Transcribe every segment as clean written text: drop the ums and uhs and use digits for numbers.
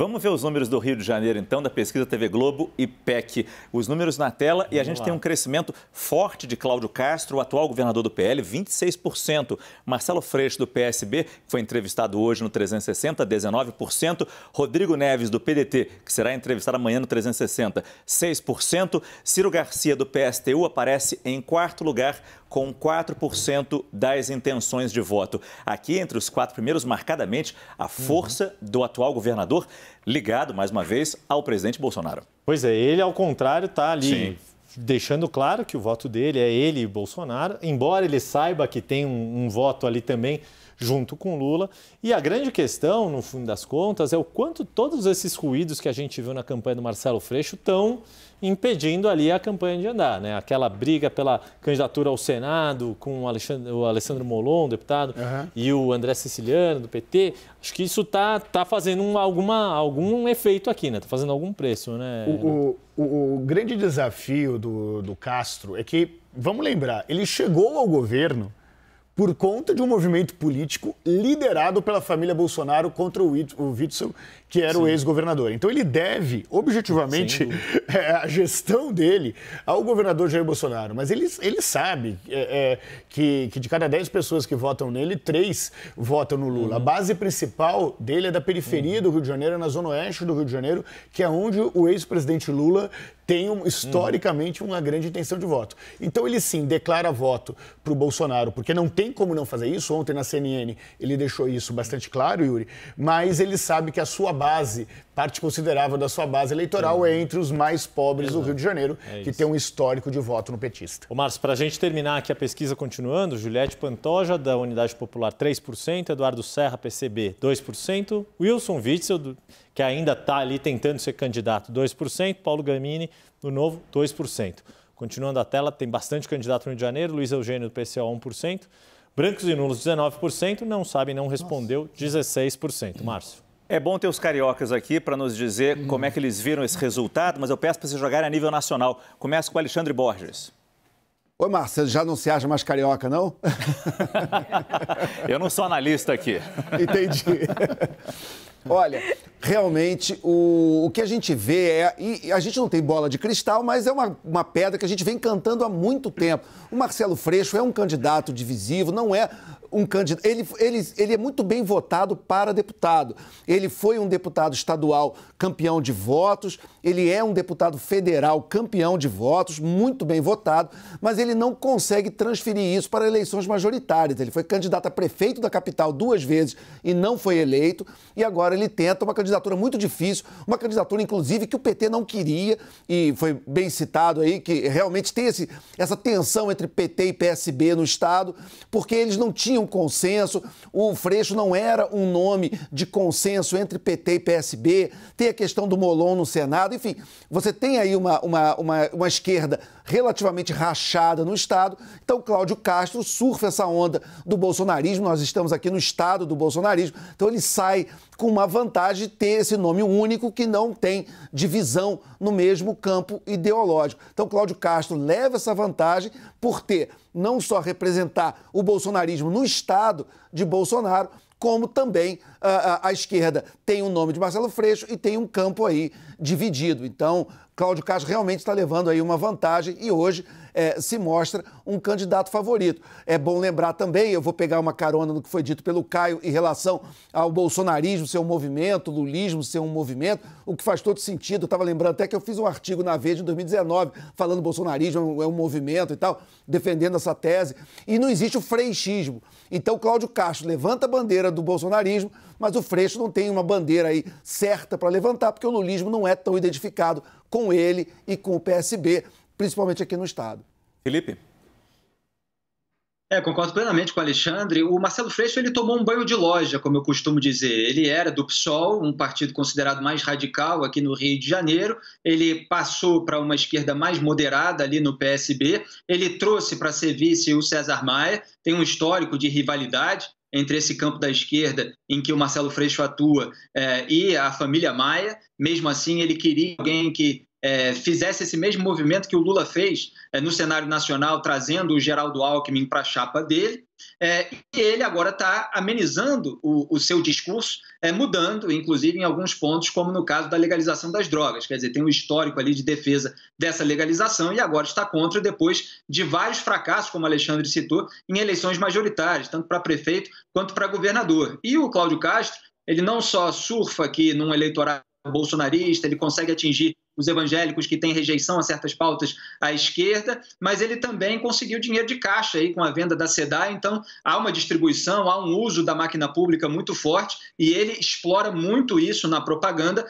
Vamos ver os números do Rio de Janeiro, então, da pesquisa TV Globo e PEC. Os números na tela e a gente tem um crescimento forte de Cláudio Castro, o atual governador do PL, 26%. Marcelo Freixo, do PSB, que foi entrevistado hoje no 360, 19%. Rodrigo Neves, do PDT, que será entrevistado amanhã no 360, 6%. Ciro Garcia, do PSTU, aparece em quarto lugar, com 4% das intenções de voto. Aqui, entre os 4 primeiros, marcadamente, a força do atual governador, ligado, mais uma vez, ao presidente Bolsonaro. Pois é, ele, ao contrário, está ali deixando claro que o voto dele é ele e Bolsonaro, embora ele saiba que tem um voto ali também junto com Lula. E a grande questão, no fim das contas, é o quanto todos esses ruídos que a gente viu na campanha do Marcelo Freixo estão impedindo ali a campanha de andar, né? Aquela briga pela candidatura ao Senado com o Alessandro Molon, deputado, e o André Siciliano, do PT. Acho que isso tá fazendo algum efeito aqui, né? Está fazendo algum preço, né? O grande desafio do Castro é que, vamos lembrar, ele chegou ao governo por conta de um movimento político liderado pela família Bolsonaro contra o Witzel, que era o ex-governador. Então ele deve, objetivamente, a gestão dele ao governador Jair Bolsonaro. Mas ele sabe que de cada 10 pessoas que votam nele, 3 votam no Lula. A base principal dele é da periferia do Rio de Janeiro, na zona oeste do Rio de Janeiro, que é onde o ex-presidente Lula tem, historicamente, uma grande intenção de voto. Então ele, sim, declara voto para o Bolsonaro, porque não tem como não fazer isso. Ontem, na CNN, ele deixou isso bastante claro, Yuri, mas ele sabe que a sua base, parte considerável da sua base eleitoral, é entre os mais pobres do Rio de Janeiro, que tem um histórico de voto no petista. Ô, Márcio, para a gente terminar aqui a pesquisa continuando, Juliette Pantoja, da Unidade Popular, 3%, Eduardo Serra, PCB, 2%, Wilson Witzel, que ainda está ali tentando ser candidato, 2%, Paulo Gamini, do Novo, 2%. Continuando a tela, tem bastante candidato no Rio de Janeiro, Luiz Eugênio, do PCO, 1%, brancos e nulos, 19%, não sabe, não respondeu, 16%. Márcio. É bom ter os cariocas aqui para nos dizer como é que eles viram esse resultado, mas eu peço para vocês jogarem a nível nacional. Começa com o Alexandre Borges. Oi, Márcio, já não se acha mais carioca, não? Eu não sou analista aqui. Entendi. Olha, realmente, o que a gente vê e a gente não tem bola de cristal, mas é uma pedra que a gente vem cantando há muito tempo. O Marcelo Freixo é um candidato divisivo, não é um candidato... Ele é muito bem votado para deputado. Ele foi um deputado estadual campeão de votos, ele é um deputado federal campeão de votos, muito bem votado, mas ele não consegue transferir isso para eleições majoritárias. Ele foi candidato a prefeito da capital 2 vezes e não foi eleito, e agora ele tenta uma candidatura muito difícil, uma candidatura, inclusive, que o PT não queria, e foi bem citado aí, que realmente tem essa tensão entre PT e PSB no Estado, porque eles não tinham consenso, o Freixo não era um nome de consenso entre PT e PSB, tem a questão do Molon no Senado, enfim, você tem aí uma esquerda relativamente rachada no Estado, então Cláudio Castro surfa essa onda do bolsonarismo, nós estamos aqui no Estado do bolsonarismo, então ele sai com uma vantagem de ter esse nome único que não tem divisão no mesmo campo ideológico. Então, Cláudio Castro leva essa vantagem por ter não só representar o bolsonarismo no estado de Bolsonaro, como também a esquerda tem o nome de Marcelo Freixo e tem um campo aí dividido. Então, Cláudio Castro realmente está levando aí uma vantagem e hoje se mostra um candidato favorito. É bom lembrar também, eu vou pegar uma carona no que foi dito pelo Caio em relação ao bolsonarismo ser um movimento, o lulismo ser um movimento, o que faz todo sentido. Eu estava lembrando até que eu fiz um artigo na Veja em 2019 falando bolsonarismo é um movimento e tal, defendendo essa tese. E não existe o freixismo. Então, Cláudio Castro levanta a bandeira do bolsonarismo, mas o Freixo não tem uma bandeira aí certa para levantar, porque o lulismo não é tão identificado com ele e com o PSB, principalmente aqui no Estado. Felipe? Concordo plenamente com o Alexandre. O Marcelo Freixo ele tomou um banho de loja, como eu costumo dizer. Ele era do PSOL, um partido considerado mais radical aqui no Rio de Janeiro. Ele passou para uma esquerda mais moderada ali no PSB. Ele trouxe para ser vice o César Maia. Tem um histórico de rivalidade entre esse campo da esquerda em que o Marcelo Freixo atua e a família Maia. Mesmo assim, ele queria alguém que fizesse esse mesmo movimento que o Lula fez no cenário nacional, trazendo o Geraldo Alckmin para a chapa dele. E ele agora está amenizando o seu discurso, mudando, inclusive, em alguns pontos, como no caso da legalização das drogas. Quer dizer, tem um histórico ali de defesa dessa legalização e agora está contra depois de vários fracassos, como o Alexandre citou, em eleições majoritárias, tanto para prefeito quanto para governador. E o Cláudio Castro, ele não só surfa aqui num eleitorado bolsonarista, ele consegue atingir os evangélicos que têm rejeição a certas pautas à esquerda, mas ele também conseguiu dinheiro de caixa aí com a venda da SEDAI, então há uma distribuição, há um uso da máquina pública muito forte e ele explora muito isso na propaganda,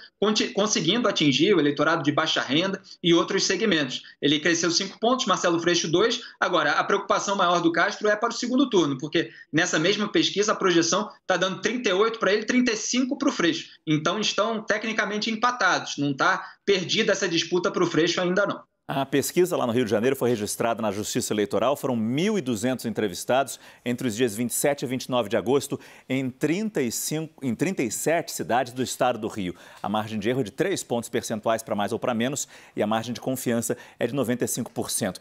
conseguindo atingir o eleitorado de baixa renda e outros segmentos. Ele cresceu 5 pontos, Marcelo Freixo 2. Agora, a preocupação maior do Castro é para o segundo turno, porque nessa mesma pesquisa a projeção está dando 38 para ele, 35 para o Freixo. Então estão tecnicamente empatados, não está perdida essa disputa para o Freixo ainda não. A pesquisa lá no Rio de Janeiro foi registrada na Justiça Eleitoral. Foram 1.200 entrevistados entre os dias 27 e 29 de agosto em 37 cidades do estado do Rio. A margem de erro é de 3 pontos percentuais para mais ou para menos e a margem de confiança é de 95%.